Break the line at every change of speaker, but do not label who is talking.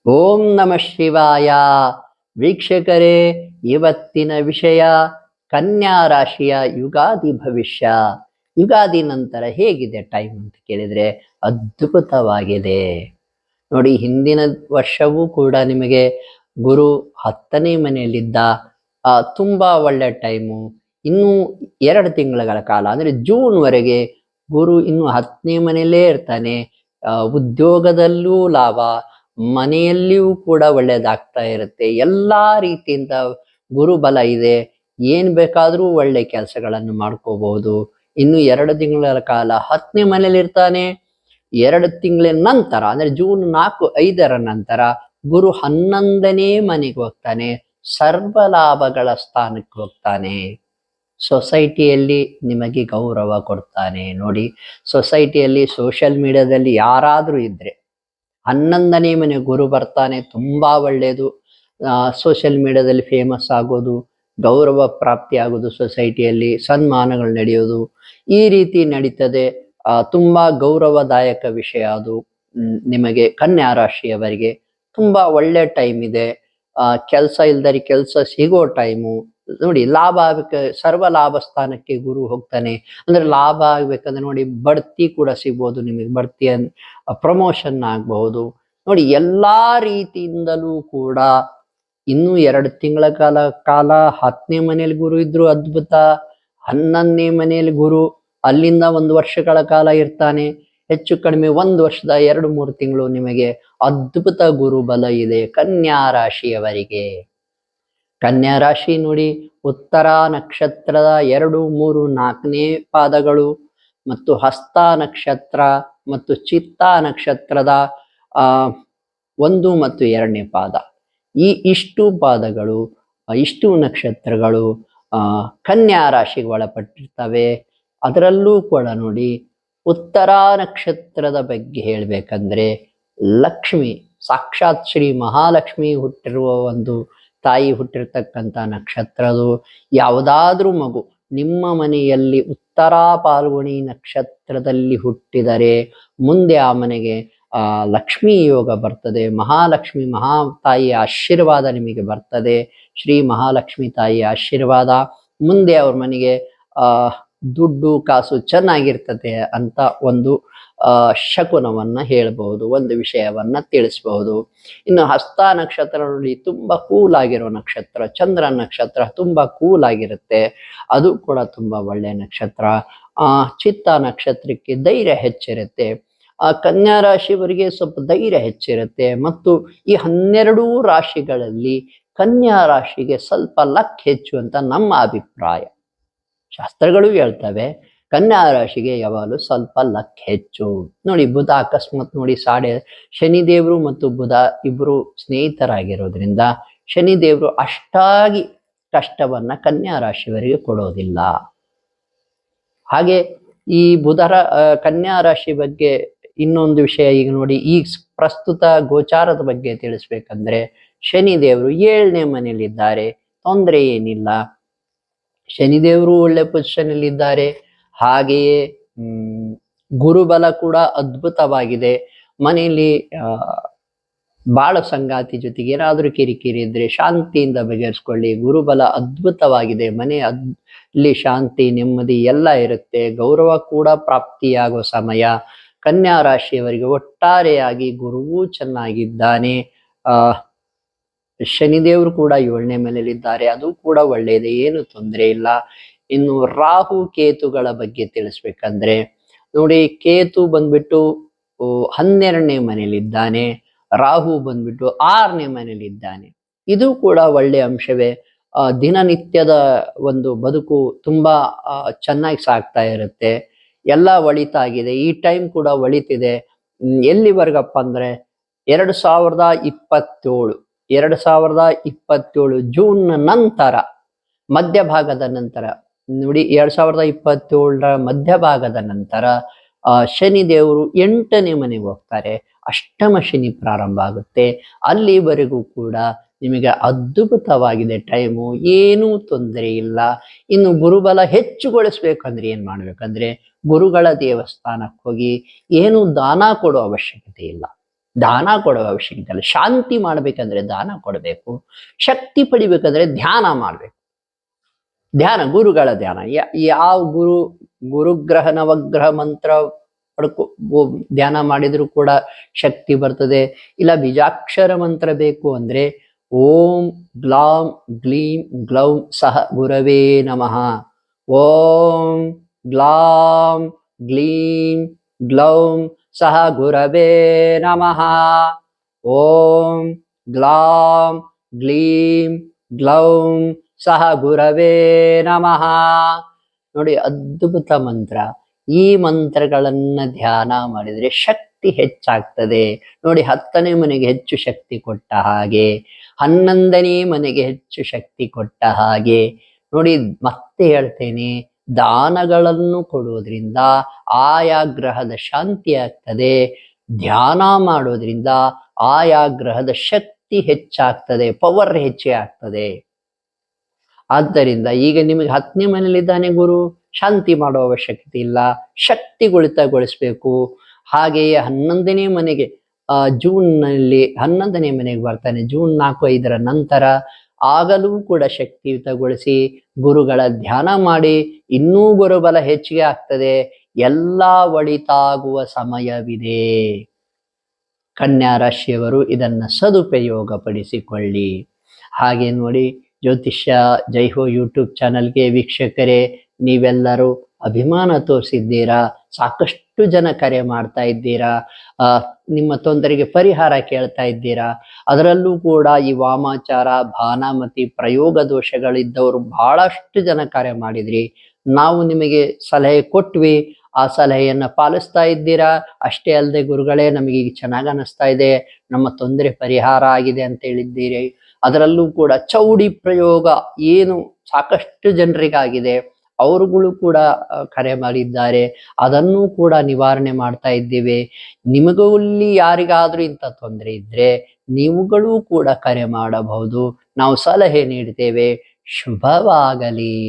ಓಂ ನಮಃ ಶಿವಾಯ. ವೀಕ್ಷಕರೇ, ಇವತ್ತಿನ ವಿಷಯ ಕನ್ಯಾ ರಾಶಿಯ ಯುಗಾದಿ ಭವಿಷ್ಯ. ಯುಗಾದಿ ನಂತರ ಹೇಗಿದೆ ಟೈಮ್ ಅಂತ ಕೇಳಿದ್ರೆ ಅದ್ಭುತವಾಗಿದೆ ನೋಡಿ. ಹಿಂದಿನ ವರ್ಷವೂ ಕೂಡ ನಿಮಗೆ ಗುರು 10ನೇ ಮನೆಯಲ್ಲಿದ್ದ, ತುಂಬಾ ಒಳ್ಳೆ ಟೈಮು. ಇನ್ನು 2 ತಿಂಗಳ ಕಾಲ ಅಂದ್ರೆ ಜೂನ್ವರೆಗೆ ಗುರು ಇನ್ನು 10ನೇ ಮನೆಯಲ್ಲೇ ಇರ್ತಾನೆ. ಉದ್ಯೋಗದಲ್ಲೂ ಲಾಭ, ಮನೆಯಲ್ಲಿಯೂ ಕೂಡ ಒಳ್ಳೇದಾಗ್ತಾ ಇರುತ್ತೆ. ಎಲ್ಲಾ ರೀತಿಯಿಂದ ಗುರು ಬಲ ಇದೆ. ಏನ್ ಬೇಕಾದ್ರೂ ಒಳ್ಳೆ ಕೆಲಸಗಳನ್ನು ಮಾಡ್ಕೋಬಹುದು. ಇನ್ನು 2 ತಿಂಗಳ ಕಾಲ 10ನೇ ಮನೇಲಿ ಇರ್ತಾನೆ. 2 ತಿಂಗಳ ನಂತರ ಅಂದ್ರೆ ಜೂನ್ 4, 5ರ ನಂತರ ಗುರು 11ನೇ ಮನೆಗೆ ಹೋಗ್ತಾನೆ. ಸರ್ವ ಲಾಭಗಳ ಸ್ಥಾನಕ್ಕೆ ಹೋಗ್ತಾನೆ. ಸೊಸೈಟಿಯಲ್ಲಿ ನಿಮಗೆ ಗೌರವ ಕೊಡ್ತಾನೆ ನೋಡಿ. ಸೊಸೈಟಿಯಲ್ಲಿ, ಸೋಷಿಯಲ್ ಮೀಡಿಯಾದಲ್ಲಿ ಯಾರಾದ್ರೂ ಇದ್ರೆ 11ನೇ ಮನೆ ಗುರು ಬರ್ತಾನೆ, ತುಂಬಾ ಒಳ್ಳೆಯದು. ಸೋಷಿಯಲ್ ಮೀಡಿಯಾದಲ್ಲಿ ಫೇಮಸ್ ಆಗೋದು, ಗೌರವ ಪ್ರಾಪ್ತಿ ಆಗೋದು, ಸೊಸೈಟಿಯಲ್ಲಿ ಸನ್ಮಾನಗಳು ನಡೆಯೋದು, ಈ ರೀತಿ ನಡೀತದೆ. ತುಂಬಾ ಗೌರವದಾಯಕ ವಿಷಯ ಅದು. ನಿಮಗೆ ಕನ್ಯಾ ರಾಶಿಯವರಿಗೆ ತುಂಬಾ ಒಳ್ಳೆ ಟೈಮ್ ಇದೆ. ಕೆಲಸ ಇಲ್ದರಿ ಕೆಲಸ ಸಿಗೋ ಟೈಮು ನೋಡಿ. ಲಾಭ ಆಗ್ಬೇಕು, ಸರ್ವ ಲಾಭ ಸ್ಥಾನಕ್ಕೆ ಗುರು ಹೋಗ್ತಾನೆ. ಅಂದ್ರೆ ಲಾಭ ಆಗ್ಬೇಕಂದ್ರೆ ನೋಡಿ, ಬಡ್ತಿ ಕೂಡ ಸಿಗ್ಬೋದು ನಿಮಗೆ. ಬಡ್ತಿ ಪ್ರಮೋಷನ್ ಆಗಬಹುದು ನೋಡಿ. ಎಲ್ಲಾ ರೀತಿಯಿಂದಲೂ ಕೂಡ ಇನ್ನು 2 ತಿಂಗಳ ಕಾಲ 10ನೇ ಮನೆಯಲ್ಲಿ ಗುರು ಇದ್ರು ಅದ್ಭುತ. 11ನೇ ಮನೆಯಲ್ಲಿ ಗುರು ಅಲ್ಲಿಂದ 1 ವರ್ಷಗಳ ಕಾಲ ಇರ್ತಾನೆ. ಹೆಚ್ಚು ಕಡಿಮೆ 1 ವರ್ಷದ 2-3 ತಿಂಗಳು ನಿಮಗೆ ಅದ್ಭುತ ಗುರು ಬಲ ಇದೆ ಕನ್ಯಾ ರಾಶಿಯವರಿಗೆ. ಕನ್ಯಾ ರಾಶಿ ನೋಡಿ, ಉತ್ತರ ನಕ್ಷತ್ರದ 2, 3, 4ನೇ ಪಾದಗಳು ಮತ್ತು ಹಸ್ತ ನಕ್ಷತ್ರ ಮತ್ತು ಚಿತ್ತಾ ನಕ್ಷತ್ರದ 1 ಮತ್ತು 2ನೇ ಪಾದ, ಇಷ್ಟು ಪಾದಗಳು, ಇಷ್ಟು ನಕ್ಷತ್ರಗಳು ಕನ್ಯಾ ರಾಶಿಗೆ ಒಳಪಟ್ಟಿರ್ತವೆ. ಅದರಲ್ಲೂ ಕೂಡ ನೋಡಿ, ಉತ್ತರ ನಕ್ಷತ್ರದ ಬಗ್ಗೆ ಹೇಳ್ಬೇಕಂದ್ರೆ ಲಕ್ಷ್ಮಿ, ಸಾಕ್ಷಾತ್ ಶ್ರೀ ಮಹಾಲಕ್ಷ್ಮಿ ಹುಟ್ಟಿರುವ ಒಂದು ತಾಯಿ ಹುಟ್ಟಿರ್ತಕ್ಕಂಥ ನಕ್ಷತ್ರದು. ಯಾವುದಾದ್ರೂ ಮಗು ನಿಮ್ಮ ಮನೆಯಲ್ಲಿ ಉತ್ತರ ಪಾಲ್ಗುಣಿ ನಕ್ಷತ್ರದಲ್ಲಿ ಹುಟ್ಟಿದರೆ ಮುಂದೆ ಆ ಮನೆಗೆ ಲಕ್ಷ್ಮೀ ಯೋಗ ಬರ್ತದೆ. ಮಹಾಲಕ್ಷ್ಮಿ ತಾಯಿಯ ಆಶೀರ್ವಾದ ನಿಮಗೆ ಬರ್ತದೆ. ಶ್ರೀ ಮಹಾಲಕ್ಷ್ಮಿ ತಾಯಿಯ ಆಶೀರ್ವಾದ ಮುಂದೆ ಅವ್ರ ಮನೆಗೆ ದುಡ್ಡು ಕಾಸು ಚೆನ್ನಾಗಿರ್ತದೆ ಅಂತ ಒಂದು ಶಕುನವನ್ನ ಹೇಳ್ಬಹುದು, ಒಂದು ವಿಷಯವನ್ನ ತಿಳಿಸಬಹುದು. ಇನ್ನು ಹಸ್ತ ನಕ್ಷತ್ರ ನೋಡಿ, ತುಂಬಾ ಕೂಲ್ ಆಗಿರೋ ನಕ್ಷತ್ರ. ಚಂದ್ರ ನಕ್ಷತ್ರ ತುಂಬಾ ಕೂಲ್ ಆಗಿರುತ್ತೆ, ಅದು ಕೂಡ ತುಂಬಾ ಒಳ್ಳೆಯ ನಕ್ಷತ್ರ. ಚಿತ್ತ ನಕ್ಷತ್ರಕ್ಕೆ ಧೈರ್ಯ ಹೆಚ್ಚಿರುತ್ತೆ. ಕನ್ಯಾ ರಾಶಿಯವರಿಗೆ ಸ್ವಲ್ಪ ಧೈರ್ಯ ಹೆಚ್ಚಿರುತ್ತೆ. ಮತ್ತು ಈ 12 ರಾಶಿಗಳಲ್ಲಿ ಕನ್ಯಾ ರಾಶಿಗೆ ಸ್ವಲ್ಪ ಲಕ್ ಹೆಚ್ಚು ಅಂತ ನಮ್ಮ ಅಭಿಪ್ರಾಯ. ಶಾಸ್ತ್ರಗಳು ಹೇಳ್ತವೆ ಕನ್ಯಾ ರಾಶಿಗೆ ಯಾವಾಗಲೂ ಸ್ವಲ್ಪ ಲಕ್ ಹೆಚ್ಚು ನೋಡಿ. ಬುಧ ಅಕಸ್ಮಾತ್ ನೋಡಿ, ಶನಿದೇವರು ಮತ್ತು ಬುಧ ಇಬ್ರು ಸ್ನೇಹಿತರಾಗಿರೋದ್ರಿಂದ ಶನಿದೇವರು ಅಷ್ಟಾಗಿ ಕಷ್ಟವನ್ನ ಕನ್ಯಾ ರಾಶಿಯವರಿಗೆ ಕೊಡೋದಿಲ್ಲ. ಹಾಗೆ ಈ ಬುಧರ ಕನ್ಯಾ ರಾಶಿ ಬಗ್ಗೆ ಇನ್ನೊಂದು ವಿಷಯ ಈಗ ನೋಡಿ, ಈ ಪ್ರಸ್ತುತ ಗೋಚಾರದ ಬಗ್ಗೆ ತಿಳಿಸ್ಬೇಕಂದ್ರೆ ಶನಿದೇವರು 7ನೇ ಮನೆಯಲ್ಲಿದ್ದಾರೆ, ತೊಂದರೆ ಏನಿಲ್ಲ. ಶನಿದೇವರು ಒಳ್ಳೆ ಪೊಸಿಷನ್ ಅಲ್ಲಿ ಇದ್ದಾರೆ. ಹಾಗೆಯೇ ಗುರುಬಲ ಕೂಡ ಅದ್ಭುತವಾಗಿದೆ. ಮನೆಯಲ್ಲಿ ಬಾಳ ಸಂಗಾತಿ ಜೊತೆಗೆ ಏನಾದ್ರೂ ಕಿರಿಕಿರಿ ಇದ್ರೆ ಶಾಂತಿಯಿಂದ ಬಗೆಹರಿಸ್ಕೊಳ್ಳಿ. ಗುರುಬಲ ಅದ್ಭುತವಾಗಿದೆ. ಮನೆಯಲ್ಲಿ ಶಾಂತಿ, ನೆಮ್ಮದಿ ಎಲ್ಲ ಇರುತ್ತೆ. ಗೌರವ ಕೂಡ ಪ್ರಾಪ್ತಿಯಾಗೋ ಸಮಯ. ಕನ್ಯಾ ರಾಶಿಯವರಿಗೆ ಒಟ್ಟಾರೆಯಾಗಿ ಗುರುವೂ ಚೆನ್ನಾಗಿದ್ದಾನೆ. ಶನಿದೇವರು ಕೂಡ 7ನೇ ಮನೆಯಲ್ಲಿದ್ದಾರೆ, ಅದು ಕೂಡ ಒಳ್ಳೆಯದೇ, ಏನು ತೊಂದರೆ ಇಲ್ಲ. ಇನ್ನು ರಾಹು ಕೇತುಗಳ ಬಗ್ಗೆ ತಿಳಿಸ್ಬೇಕಂದ್ರೆ ನೋಡಿ, ಕೇತು ಬಂದ್ಬಿಟ್ಟು 12ನೇ ಮನೆಯಲ್ಲಿದ್ದಾನೆ. ರಾಹು ಬಂದ್ಬಿಟ್ಟು 6ನೇ ಮನೆಯಲ್ಲಿದ್ದಾನೆ. ಇದು ಕೂಡ ಒಳ್ಳೆಯ ಅಂಶವೇ. ದಿನನಿತ್ಯದ ಒಂದು ಬದುಕು ತುಂಬಾ ಚೆನ್ನಾಗಿ ಸಾಗ್ತಾ ಇರುತ್ತೆ. ಎಲ್ಲ ಒಳಿತಾಗಿದೆ. ಈ ಟೈಮ್ ಕೂಡ ಒಳಿತಿದೆ. ಎಲ್ಲಿವರೆಗಪ್ಪ ಅಂದ್ರೆ 2027 ಜೂನ್ ನಂತರ, ಮಧ್ಯಭಾಗದ ನಂತರ ನೋಡಿ, 2027ರ ಮಧ್ಯಭಾಗದ ನಂತರ ಶನಿದೇವರು 8ನೇ ಮನೆಗೆ ಹೋಗ್ತಾರೆ. ಅಷ್ಟಮ ಶನಿ ಪ್ರಾರಂಭ ಆಗುತ್ತೆ. ಅಲ್ಲಿವರೆಗೂ ಕೂಡ ನಿಮಗೆ ಅದ್ಭುತವಾಗಿದೆ ಟೈಮು, ಏನೂ ತೊಂದರೆ ಇಲ್ಲ. ಇನ್ನು ಗುರುಬಲ ಹೆಚ್ಚುಗೊಳಿಸ್ಬೇಕಂದ್ರೆ ಏನ್ ಮಾಡ್ಬೇಕಂದ್ರೆ ಗುರುಗಳ ದೇವಸ್ಥಾನಕ್ಕೆ ಹೋಗಿ ಏನು ದಾನ ಕೊಡೋ ಅವಶ್ಯಕತೆ ಇಲ್ಲ. ದಾನ ಕೊಡುವ ಅವಶ್ಯಕತೆ ಇಲ್ಲ. ಶಾಂತಿ ಮಾಡಬೇಕಂದ್ರೆ ದಾನ ಕೊಡಬೇಕು, ಶಕ್ತಿ ಪಡಿಬೇಕಂದ್ರೆ ಧ್ಯಾನ ಮಾಡಬೇಕು. ಧ್ಯಾನ, ಗುರುಗಳ ಧ್ಯಾನ. ಯಾವ ಗುರುಗ್ರಹ ನವಗ್ರಹ ಮಂತ್ರ ಧ್ಯಾನ ಮಾಡಿದ್ರು ಕೂಡ ಶಕ್ತಿ ಬರ್ತದೆ. ಇಲ್ಲ ಬೀಜಾಕ್ಷರ ಮಂತ್ರ ಬೇಕು ಅಂದ್ರೆ ಓಂ ಗ್ಲಾಂ ಗ್ಲೀಂ ಗ್ಲೌಂ ಸಹ ಗುರವೇ ನಮಃ. ಓಂ ಗ್ಲಾಂ ಗ್ಲೀಂ ಗ್ಲೌಂ ಸಹ ಗುರವೇ ನಮಃ. ಓಂ ಗ್ಲಾಂ ಗ್ಲೀಂ ಗ್ಲೌಂ ಸಹ ಗುರವೇ ನಮಃ. ನೋಡಿ, ಅದ್ಭುತ ಮಂತ್ರ. ಈ ಮಂತ್ರಗಳನ್ನ ಧ್ಯಾನ ಮಾಡಿದರೆ ಶಕ್ತಿ ಹೆಚ್ಚಾಗ್ತದೆ. ನೋಡಿ, 10ನೇ ಮನೆಗೆ ಹೆಚ್ಚು ಶಕ್ತಿ ಕೊಟ್ಟ ಹಾಗೆ, 11ನೇ ಮನೆಗೆ ಹೆಚ್ಚು ಶಕ್ತಿ ಕೊಟ್ಟ ಹಾಗೆ. ನೋಡಿ, ಮತ್ತೆ ಹೇಳ್ತೇನೆ, ದಾನಗಳನ್ನು ಕೊಡುವುದರಿಂದ ಆಯಾ ಗ್ರಹದ ಶಾಂತಿ ಆಗ್ತದೆ. ಧ್ಯಾನ ಮಾಡೋದ್ರಿಂದ ಆಯಾ ಗ್ರಹದ ಶಕ್ತಿ ಹೆಚ್ಚಾಗ್ತದೆ, ಪವರ್ ಹೆಚ್ಚೇ ಆಗ್ತದೆ. ಆದ್ದರಿಂದ ಈಗ ನಿಮಗೆ 10ನೇ ಮನೆಯಲ್ಲಿದ್ದಾನೆ ಗುರು, ಶಾಂತಿ ಮಾಡುವ ಅವಶ್ಯಕತೆ ಇಲ್ಲ, ಶಕ್ತಿಗೊಳಿತಗೊಳಿಸ್ಬೇಕು. ಹಾಗೆಯೇ 11ನೇ ಮನೆಗೆ ಜೂನ್ನಲ್ಲಿ 11ನೇ ಮನೆಗೆ ಬರ್ತಾನೆ, ಜೂನ್ 4-5ರ ನಂತರ. ಆಗಲೂ ಕೂಡ ಶಕ್ತಿಯುತಗೊಳಿಸಿ ಗುರುಗಳ ಧ್ಯಾನ ಮಾಡಿ, ಇನ್ನೂ ಗುರುಬಲ ಹೆಚ್ಚಿಗೆ ಆಗ್ತದೆ. ಎಲ್ಲ ಒಳಿತಾಗುವ ಸಮಯವಿದೆ. ಕನ್ಯಾ ರಾಶಿಯವರು ಇದನ್ನ ಸದುಪಯೋಗ ಪಡಿಸಿಕೊಳ್ಳಿ. ಹಾಗೆ ನೋಡಿ, ಜ್ಯೋತಿಷ್ಯ ಜೈಹೋ ಯೂಟ್ಯೂಬ್ ಚಾನಲ್ಗೆ ವೀಕ್ಷಕರೇ, ನೀವೆಲ್ಲರೂ ಅಭಿಮಾನ ತೋರಿಸಿದ್ದೀರಾ. ಸಾಕಷ್ಟು ಜನ ಕರೆ ಮಾಡ್ತಾ ಇದ್ದೀರಾ, ನಿಮ್ಮ ತೊಂದರೆಗೆ ಪರಿಹಾರ ಕೇಳ್ತಾ ಇದ್ದೀರಾ. ಅದರಲ್ಲೂ ಕೂಡ ಈ ವಾಮಾಚಾರ, ಭಾನಾಮತಿ, ಪ್ರಯೋಗ ದೋಷಗಳಿದ್ದವರು ಬಹಳಷ್ಟು ಜನ ಕರೆ ಮಾಡಿದ್ರಿ. ನಾವು ನಿಮಗೆ ಸಲಹೆ ಕೊಟ್ವಿ, ಆ ಸಲಹೆಯನ್ನ ಪಾಲಿಸ್ತಾ ಇದ್ದೀರಾ. ಅಷ್ಟೇ ಅಲ್ಲದೆ ಗುರುಗಳೇ, ನಮಗೆ ಈಗ ಚೆನ್ನಾಗಿ ಅನ್ನಿಸ್ತಾ ಇದೆ, ನಮ್ಮ ತೊಂದರೆ ಪರಿಹಾರ ಆಗಿದೆ ಅಂತ ಹೇಳಿದ್ದೀರಿ. ಅದರಲ್ಲೂ ಕೂಡ ಚೌಡಿ ಪ್ರಯೋಗ ಏನು ಸಾಕಷ್ಟು ಜನರಿಗಾಗಿದೆ, ಅವರುಗಳು ಕೂಡ ಕರೆ ಮಾಡಿದ್ದಾರೆ. ಅದನ್ನು ಕೂಡ ನಿವಾರಣೆ ಮಾಡ್ತಾ ಇದ್ದೇವೆ. ನಿಮಗಲ್ಲಿ ಯಾರಿಗಾದ್ರೂ ಇಂಥ ತೊಂದರೆ ಇದ್ರೆ ನೀವುಗಳು ಕೂಡ ಕರೆ ಮಾಡಬಹುದು, ನಾವು ಸಲಹೆ ನೀಡ್ತೇವೆ. ಶುಭವಾಗಲಿ.